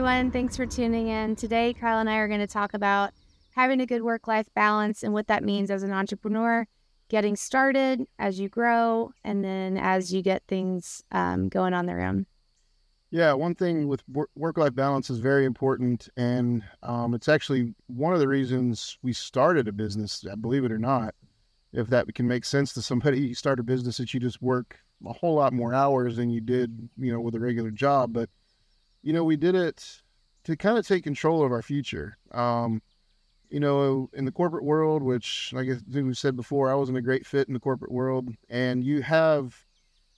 everyone. Thanks for tuning in. Today, Kyle and I are going to talk about having a good work-life balance and what that means as an entrepreneur, getting started as you grow, and then as you get things going on their own. Yeah, one thing with work-life balance is very important, and it's actually one of the reasons we started a business, believe it or not. If that can make sense to somebody, you start a business that you just work a whole lot more hours than you did, with a regular job. But, we did it to kind of take control of our future. In the corporate world, which, like I think we said before, I wasn't a great fit in the corporate world, and you have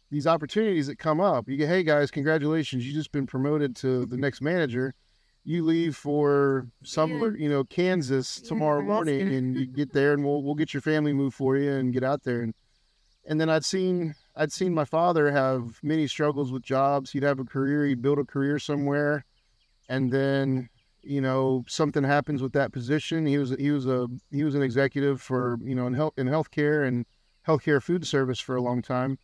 these opportunities that come up. You get, hey guys, congratulations, you just been promoted to the next manager. You leave for somewhere, Kansas tomorrow morning, and you get there, and we'll get your family moved for you and get out there. And then I'd seen my father have many struggles with jobs. He'd have a career, he'd build a career somewhere, and then something happens with that position. He was an executive for in healthcare and healthcare food service for a long time.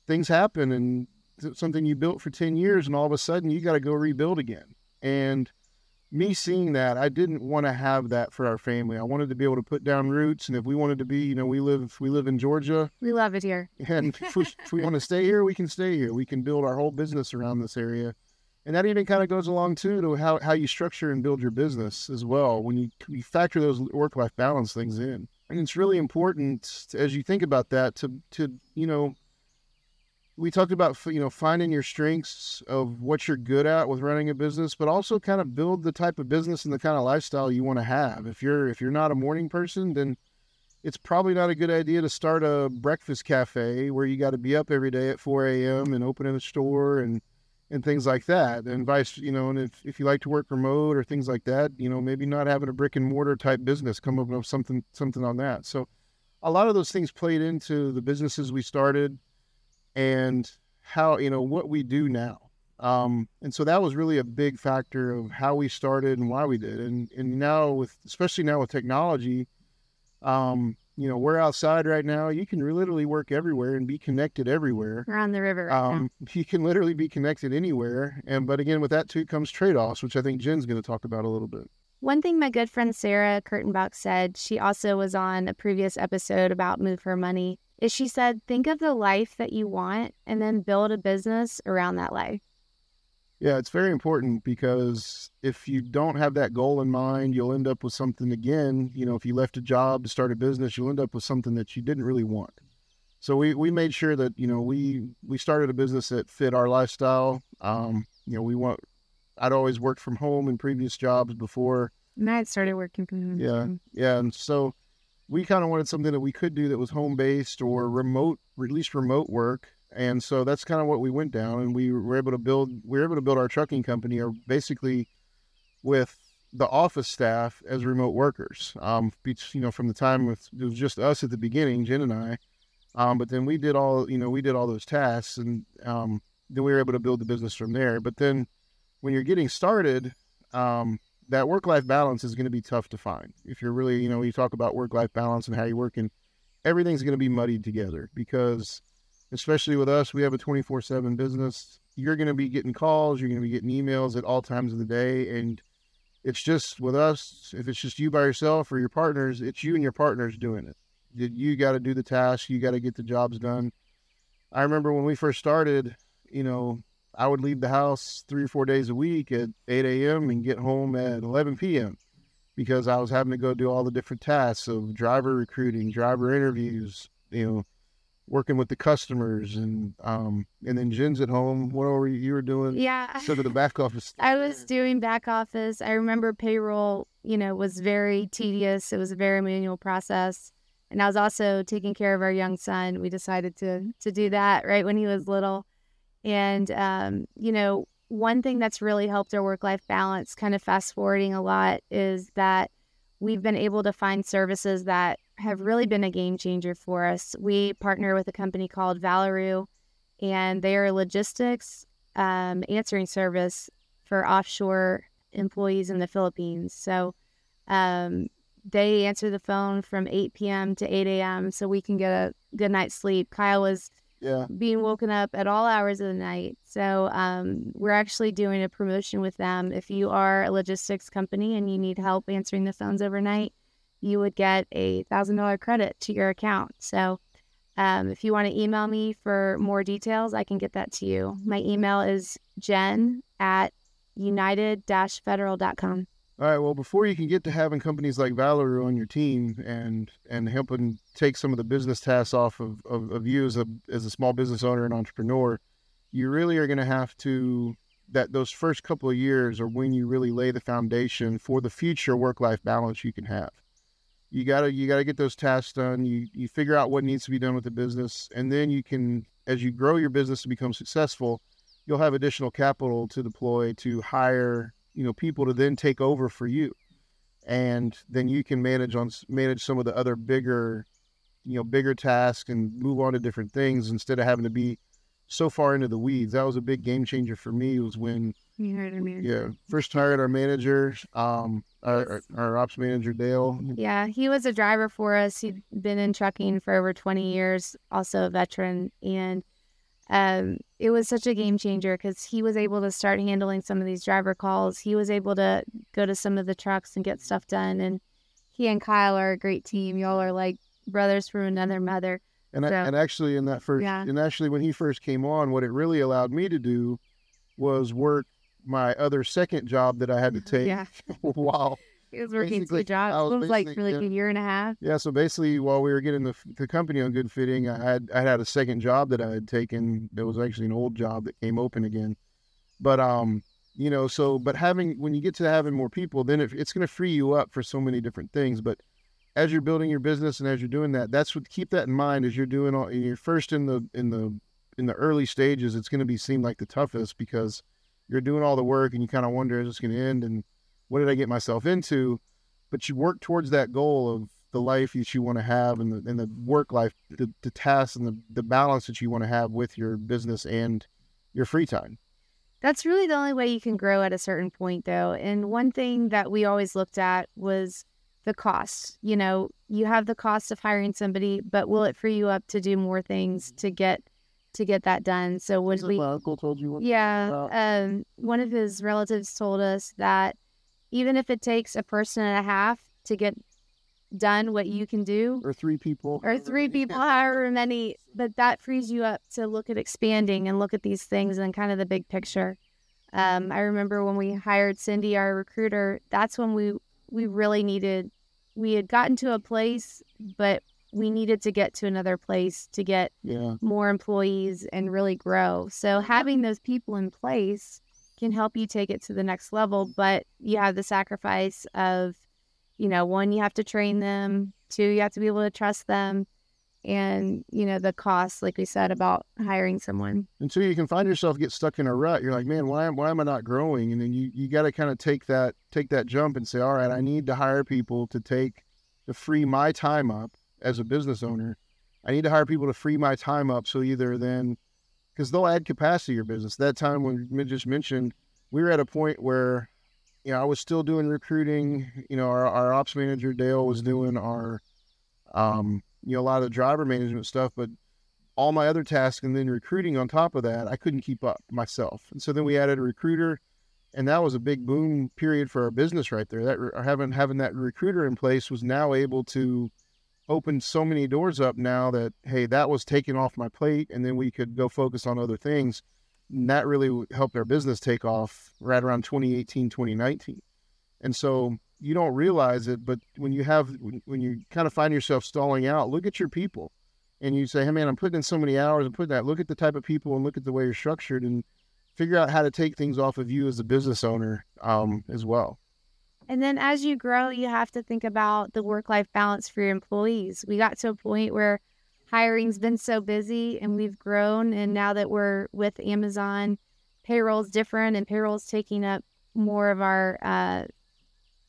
Things happen, and something you built for 10 years, and all of a sudden you got to go rebuild again. And me seeing that, I didn't want to have that for our family. I wanted to be able to put down roots, and if we wanted to be, we live in Georgia. We love it here. And if we want to stay here, we can stay here. We can build our whole business around this area. And that even kind of goes along too to how you structure and build your business as well, when you factor those work-life balance things in. And it's really important as you think about that to we talked about, finding your strengths of what you're good at with running a business, but also kind of build the type of business and the kind of lifestyle you want to have. If you're not a morning person, then it's probably not a good idea to start a breakfast cafe where you got to be up every day at 4 a.m. and opening a store and things like that. And and if you like to work remote or things like that, maybe not having a brick and mortar type business, come up with something on that. So a lot of those things played into the businesses we started and how, what we do now. And so that was really a big factor of how we started and why we did. And now especially now with technology, we're outside right now. You can literally work everywhere and be connected everywhere. We're on the river right now. You can literally be connected anywhere. But again, with that too comes trade-offs, which I think Jen's going to talk about a little bit. One thing my good friend Sarah Kurtenbach said, she also was on a previous episode about Move for Money, is she said, think of the life that you want and then build a business around that life. Yeah, it's very important, because if you don't have that goal in mind, you'll end up with something again. If you left a job to start a business, you'll end up with something that you didn't really want. So we made sure that, we started a business that fit our lifestyle. I'd always worked from home in previous jobs before. And I started working from home. Yeah. And so we kind of wanted something that we could do that was home-based or remote, or at least remote work. And so that's kind of what we went down, and we were able to build our trucking company, or basically with the office staff as remote workers. From the time it was just us at the beginning, Jen and I, but then we did all those tasks, and then we were able to build the business from there. But then when you're getting started, that work-life balance is going to be tough to find. If you're really, you talk about work-life balance and how you're working, everything's going to be muddied together, because especially with us, we have a 24/7 business. You're going to be getting calls, you're going to be getting emails at all times of the day. And it's just with us, if it's just you by yourself or your partners, it's you and your partners doing it. You got to do the tasks, you got to get the jobs done. I remember when we first started, I would leave the house 3 or 4 days a week at 8 a.m. and get home at 11 p.m. because I was having to go do all the different tasks of driver recruiting, driver interviews, working with the customers, and then Jen's at home. What were you were doing? Yeah. Instead of the back office. I was doing back office. I remember payroll, was very tedious. It was a very manual process. And I was also taking care of our young son. We decided to do that right when he was little. And, one thing that's really helped our work-life balance, kind of fast forwarding a lot, is that we've been able to find services that have really been a game changer for us. We partner with a company called Valeroo, and they are a logistics answering service for offshore employees in the Philippines. So they answer the phone from 8 p.m. to 8 a.m. so we can get a good night's sleep. Kyle was Yeah. being woken up at all hours of the night. So we're actually doing a promotion with them. If you are a logistics company and you need help answering the phones overnight, you would get a $1,000 credit to your account. So if you want to email me for more details, I can get that to you. My email is jen@united-federal.com. All right. Well, before you can get to having companies like Valerie on your team and helping take some of the business tasks off of you as a small business owner and entrepreneur, you really are going to have to those first couple of years are when you really lay the foundation for the future work-life balance you can have. You gotta get those tasks done. You figure out what needs to be done with the business, and then you can, as you grow your business to become successful, you'll have additional capital to deploy to hire people to then take over for you, and then you can manage some of the other bigger tasks and move on to different things instead of having to be so far into the weeds. That was a big game changer for me, was when You heard of me. first hired our manager, our ops manager, Dale. Yeah, he was a driver for us. He'd been in trucking for over 20 years, also a veteran. And it was such a game changer because he was able to start handling some of these driver calls. He was able to go to some of the trucks and get stuff done. And he and Kyle are a great team. Y'all are like brothers from another mother. And actually when he first came on, what it really allowed me to do was work my other second job that I had to take. Yeah. Wow. He was working 2 jobs. It was like for like a year and a half. Yeah. So basically, while we were getting the company on good footing, I had a second job that I had taken. That was actually an old job that came open again. But when you get to having more people, then it's going to free you up for so many different things. But as you're building your business and as you're doing that, keep that in mind as you're doing you're first in the early stages. It's going to seem like the toughest because you're doing all the work and you kind of wonder, is this going to end and what did I get myself into? But you work towards that goal of the life that you want to have and the work life, the tasks and the balance that you want to have with your business and your free time. That's really the only way you can grow at a certain point, though. And one thing that we always looked at was the cost. You have the cost of hiring somebody, but will it free you up to do more things to get that done? So when uncle told you what? Yeah, one of his relatives told us that even if it takes a person and a half to get done what you can do, or 3 people, however many, but that frees you up to look at expanding and look at these things and kind of the big picture. I remember when we hired Cindy, our recruiter, that's when we really we had gotten to a place, but we needed to get to another place to get more employees and really grow. So having those people in place can help you take it to the next level, but you have the sacrifice of, 1, you have to train them, 2, you have to be able to trust them, and, the cost, like we said, about hiring someone. And so you can find yourself get stuck in a rut. You're like, man, why am I not growing? And then you got to kind of take that jump and say, all right, I need to hire people to free my time up as a business owner. I need to hire people to free my time up. So either then, because they'll add capacity to your business. That time when we just mentioned, we were at a point where, I was still doing recruiting. Our ops manager, Dale, was doing our, a lot of the driver management stuff, but all my other tasks and then recruiting on top of that, I couldn't keep up myself. And so then we added a recruiter, and that was a big boom period for our business right there. That having that recruiter in place was now able to open so many doors up now that, hey, that was taken off my plate, and then we could go focus on other things. And that really helped our business take off right around 2018, 2019. And so you don't realize it, but when you kind of find yourself stalling out, look at your people and you say, hey man, I'm putting in so many hours and look at the type of people and look at the way you're structured and figure out how to take things off of you as a business owner as well. And then as you grow, you have to think about the work-life balance for your employees. We got to a point where hiring's been so busy and we've grown. And now that we're with Amazon, payroll's different and payroll's taking up more of our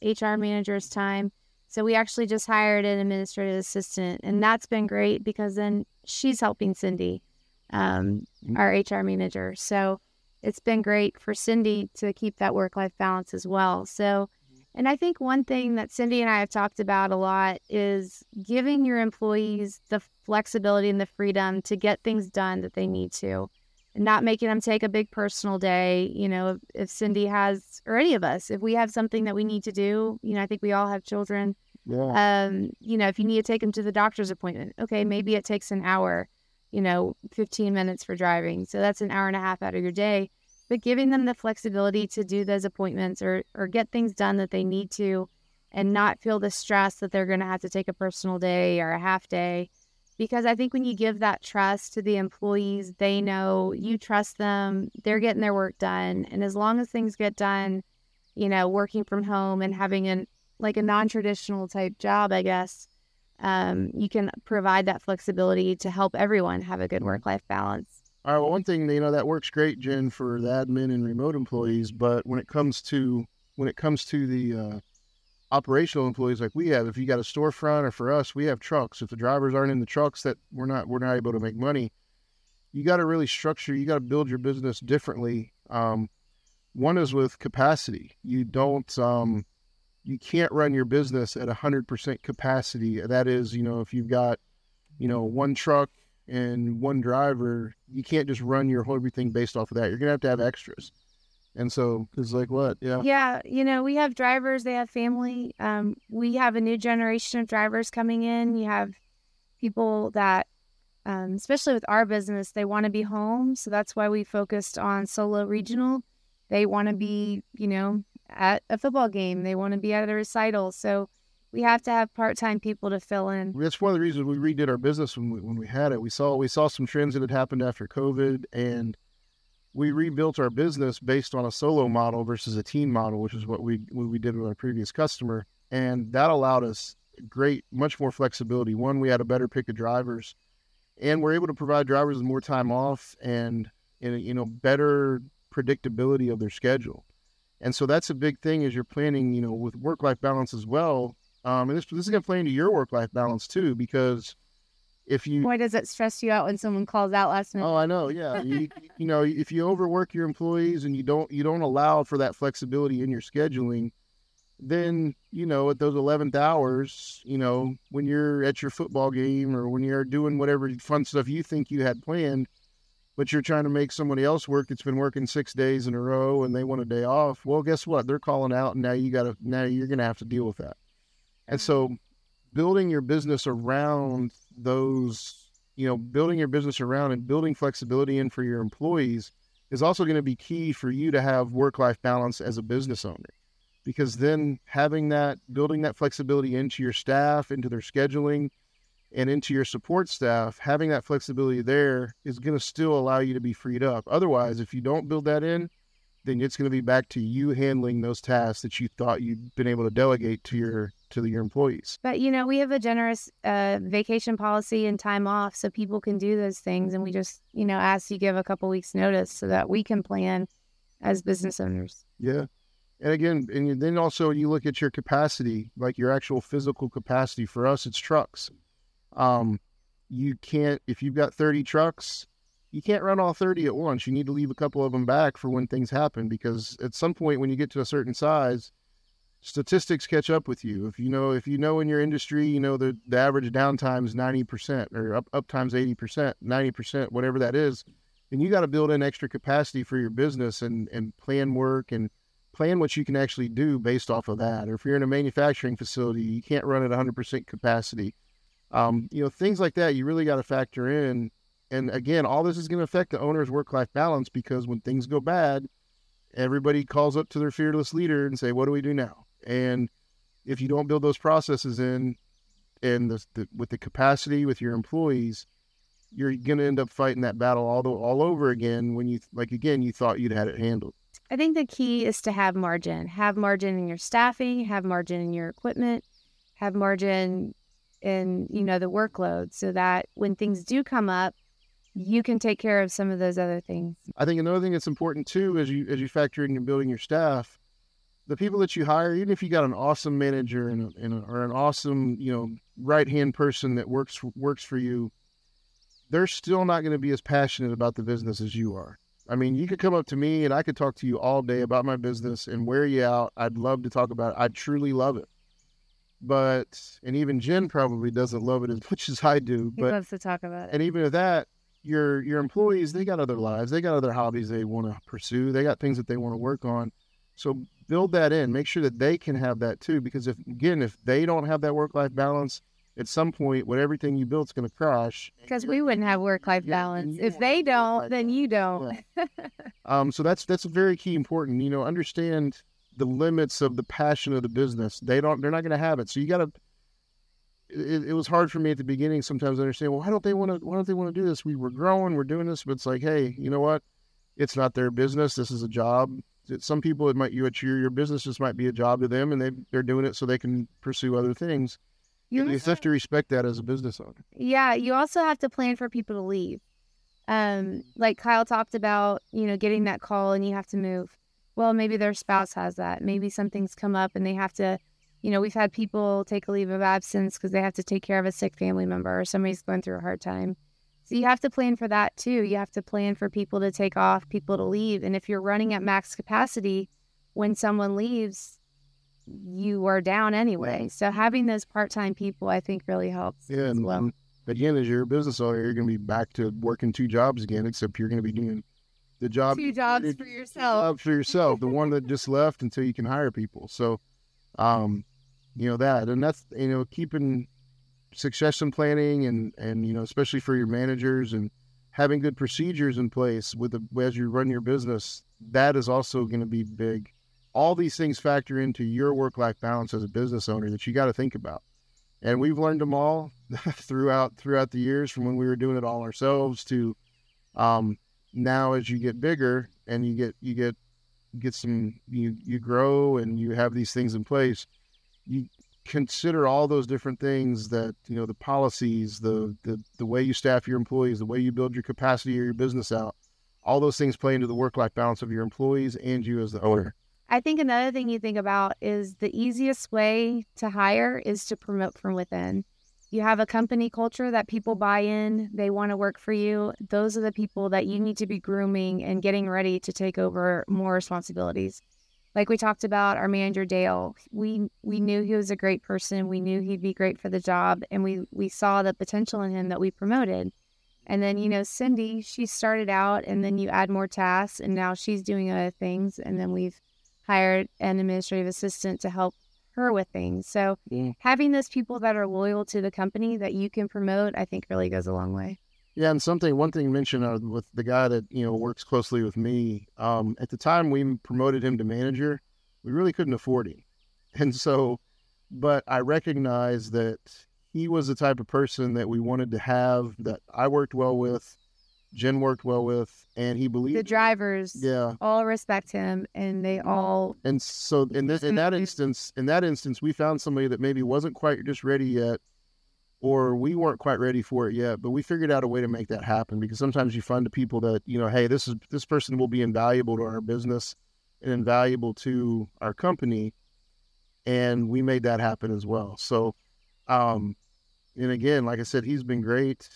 HR manager's time. So we actually just hired an administrative assistant, and that's been great because then she's helping Cindy, our HR manager. So it's been great for Cindy to keep that work-life balance as well. So And I think one thing that Cindy and I have talked about a lot is giving your employees the flexibility and the freedom to get things done that they need to, and not making them take a big personal day. You know, if Cindy has, or any of us, if we have something that we need to do, you know, I think we all have children. Yeah. You know, if you need to take them to the doctor's appointment, okay, maybe it takes an hour, 15 minutes for driving. So that's an hour and a half out of your day. But giving them the flexibility to do those appointments or get things done that they need to, and not feel the stress that they're going to have to take a personal day or a half day. Because I think when you give that trust to the employees, they know you trust them, they're getting their work done. And as long as things get done, working from home and having a non-traditional type job, I guess, you can provide that flexibility to help everyone have a good work-life balance. All right. Well, one thing, that works great, Jen, for the admin and remote employees. But when it comes to the operational employees like we have, if you got a storefront, or for us, we have trucks. If the drivers aren't in the trucks, that we're not able to make money. You got to really structure. You got to build your business differently. One is with capacity. You can't run your business at 100% capacity. That is, if you've got, one truck and one driver, you can't just run your whole everything based off of that. You're going to have extras. And so it's like, what? Yeah. Yeah. We have drivers, they have family. We have a new generation of drivers coming in. You have people that, especially with our business, they want to be home. So that's why we focused on solo regional. They want to be, at a football game. They want to be at a recital. So we have to have part-time people to fill in. That's one of the reasons we redid our business when we had it. We saw some trends that had happened after COVID, and we rebuilt our business based on a solo model versus a team model, which is what we did with our previous customer. And that allowed us much more flexibility. One, we had a better pick of drivers, and we're able to provide drivers with more time off and better predictability of their schedule. And so that's a big thing as you're planning, with work-life balance as well. And this is going to play into your work-life balance too, because if you... Boy, does it stress you out when someone calls out last minute. Oh, I know. Yeah. If you overwork your employees and you don't allow for that flexibility in your scheduling, then, at those 11th hours, when you're at your football game or when you're doing whatever fun stuff you think you had planned, but you're trying to make somebody else work that's been working 6 days in a row and they want a day off. Well, guess what? They're calling out, and now you're going to have to deal with that. And so building your business around those, building your business around and building flexibility in for your employees is also going to be key for you to have work-life balance as a business owner. Because then building that flexibility into your staff, into their scheduling, and into your support staff, having that flexibility there is going to still allow you to be freed up. Otherwise, if you don't build that in, then it's going to be back to you handling those tasks that you thought you'd been able to delegate to your employees. But, we have a generous vacation policy and time off so people can do those things. And we just, ask you give a couple weeks notice so that we can plan as business owners. Yeah. And again, and then also you look at your capacity, like your actual physical capacity. For us, it's trucks. You can't, if you've got 30 trucks, you can't run all 30 at once. You need to leave a couple of them back for when things happen, because at some point when you get to a certain size, statistics catch up with you. If you know in your industry, the average downtime is 90% or uptime's 80%, 90%, whatever that is, then you got to build in extra capacity for your business and plan work and plan what you can actually do based off of that. Or if you're in a manufacturing facility, you can't run at 100% capacity. Things like that, you really got to factor in. And again, all this is going to affect the owner's work-life balance, because when things go bad, everybody calls up to their fearless leader and say, what do we do now? And if you don't build those processes in, and with the capacity with your employees, you're going to end up fighting that battle all over again when you thought you'd had it handled. I think the key is to have margin in your staffing, have margin in your equipment, have margin in, the workload, so that when things do come up, you can take care of some of those other things. I think another thing that's important too, as you factor in building your staff, the people that you hire, even if you got an awesome manager or an awesome, right-hand person that works for you, they're still not going to be as passionate about the business as you are. I mean, you could come up to me and I could talk to you all day about my business and wear you out. I'd love to talk about it. I truly love it. And even Jen probably doesn't love it as much as I do. He loves to talk about it. And even with that, your employees, they got other lives. They got other hobbies they want to pursue. They got things that they want to work on. So build that in. Make sure that they can have that too. Because if they don't have that work-life balance, at some point, what everything you built's going to crash. Because we wouldn't have work-life balance. If they don't, then you don't. Yeah. So that's very key important. Understand the limits of the passion of the business. They're not going to have it. So you got to. It was hard for me at the beginning sometimes to understand. Well, why don't they want to do this? We're growing, we're doing this, but it's like, hey, you know what? It's not their business. This is a job. Some people, it might your business just might be a job to them, and they're doing it so they can pursue other things. You have to respect that as a business owner. Yeah, you also have to plan for people to leave. Like Kyle talked about, getting that call and you have to move. Well, maybe their spouse has that. Maybe something's come up and they have to, we've had people take a leave of absence because they have to take care of a sick family member or somebody's going through a hard time. So you have to plan for that too. You have to plan for people to take off, people to leave. And if you're running at max capacity, when someone leaves, you are down anyway. So having those part-time people, I think, really helps as well. And again, as you're a business owner, you're going to be back to working 2 jobs again, except you're going to be doing the job. 2 jobs for yourself. The one that just left until you can hire people. So, that, and that's, keeping succession planning and especially for your managers and having good procedures in place as you run your business, that is also going to be big. All these things factor into your work-life balance as a business owner that you got to think about. And we've learned them all throughout the years, from when we were doing it all ourselves to now as you get bigger and you grow and you have these things in place, you consider all those different things that, the policies, the way you staff your employees, the way you build your capacity or your business out, all those things play into the work-life balance of your employees and you as the owner. I think another thing you think about is the easiest way to hire is to promote from within. You have a company culture that people buy in, they want to work for you. Those are the people that you need to be grooming and getting ready to take over more responsibilities. Like we talked about our manager, Dale, we knew he was a great person. We knew he'd be great for the job. And we saw the potential in him that we promoted. And then, Cindy, she started out and then you add more tasks and now she's doing other things. And then we've hired an administrative assistant to help her with things. So having those people that are loyal to the company that you can promote, I think really goes a long way. Yeah. And one thing mentioned with the guy that, works closely with me, at the time we promoted him to manager, we really couldn't afford him. And so, but I recognized that he was the type of person that we wanted to have, that I worked well with, Jen worked well with, and he believed the drivers. Yeah, all respect him, and they all. And so in that instance, we found somebody that maybe wasn't quite just ready yet, or we weren't quite ready for it yet. But we figured out a way to make that happen, because sometimes you find the people that hey, this person will be invaluable to our business and invaluable to our company, and we made that happen as well. So. And again, like I said, he's been great.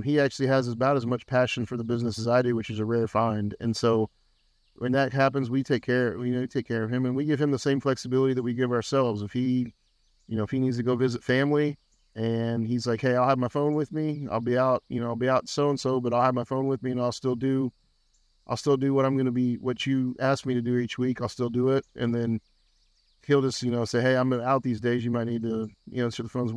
He actually has about as much passion for the business as I do, which is a rare find. And so when that happens, we take care of him, and we give him the same flexibility that we give ourselves. If he needs to go visit family and he's like, hey, I'll have my phone with me. I'll be out so-and-so, but I'll have my phone with me and I'll still do what you asked me to do each week. I'll still do it. And then he'll just, say, hey, I'm out these days. You might need to, answer the phones.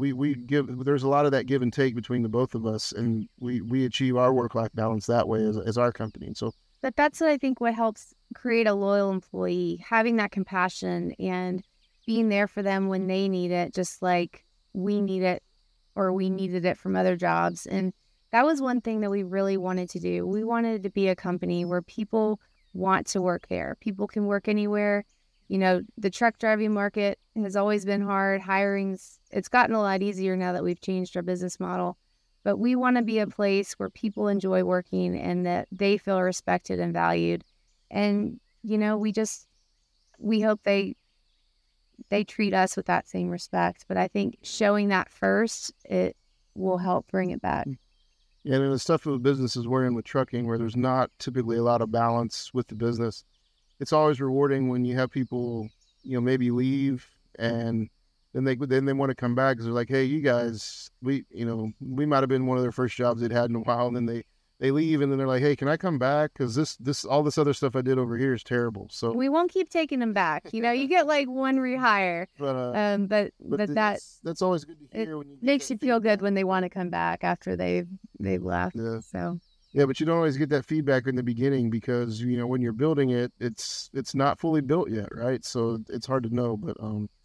There's a lot of that give and take between the both of us, and we achieve our work-life balance that way as our company. And so, but that's what I think what helps create a loyal employee, having that compassion and being there for them when they need it, just like we need it or we needed it from other jobs. And that was one thing that we really wanted to do. We wanted to be a company where people want to work there. People can work anywhere. The truck driving market has always been hard. It's gotten a lot easier now that we've changed our business model. But we want to be a place where people enjoy working and that they feel respected and valued. And, we hope they treat us with that same respect. But I think showing that first, it will help bring it back. And in the stuff of the businesses we're in with trucking, where there's not typically a lot of balance with the business, it's always rewarding when you have people, maybe leave and then they want to come back because they're like, hey, you guys, we might have been one of their first jobs they'd had in a while, and then they leave, and then they're like, hey, can I come back? Because this all this other stuff I did over here is terrible. So we won't keep taking them back. You get like one rehire, but that's always good to hear. When you makes you feel good when they want to come back after they've left. Yeah. So. Yeah, but you don't always get that feedback in the beginning because when you're building it, it's not fully built yet, right? So it's hard to know. But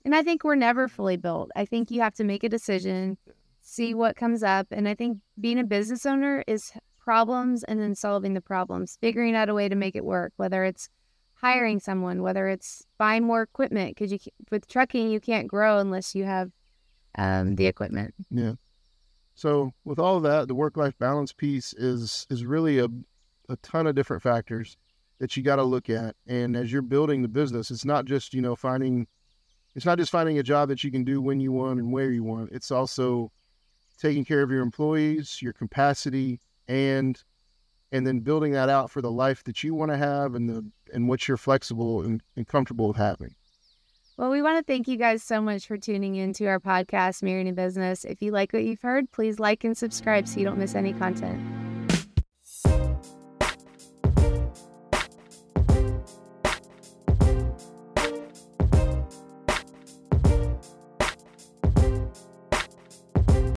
and I think we're never fully built. I think you have to make a decision, see what comes up, and I think being a business owner is problems and then solving the problems, figuring out a way to make it work. Whether it's hiring someone, whether it's buying more equipment, because with trucking you can't grow unless you have the equipment. Yeah. So with all of that, the work-life balance piece is really a ton of different factors that you got to look at. And as you're building the business, it's not just, finding a job that you can do when you want and where you want. It's also taking care of your employees, your capacity, and then building that out for the life that you want to have and what you're flexible and comfortable with having. Well, we want to thank you guys so much for tuning in to our podcast, Married in Business. If you like what you've heard, please like and subscribe so you don't miss any content.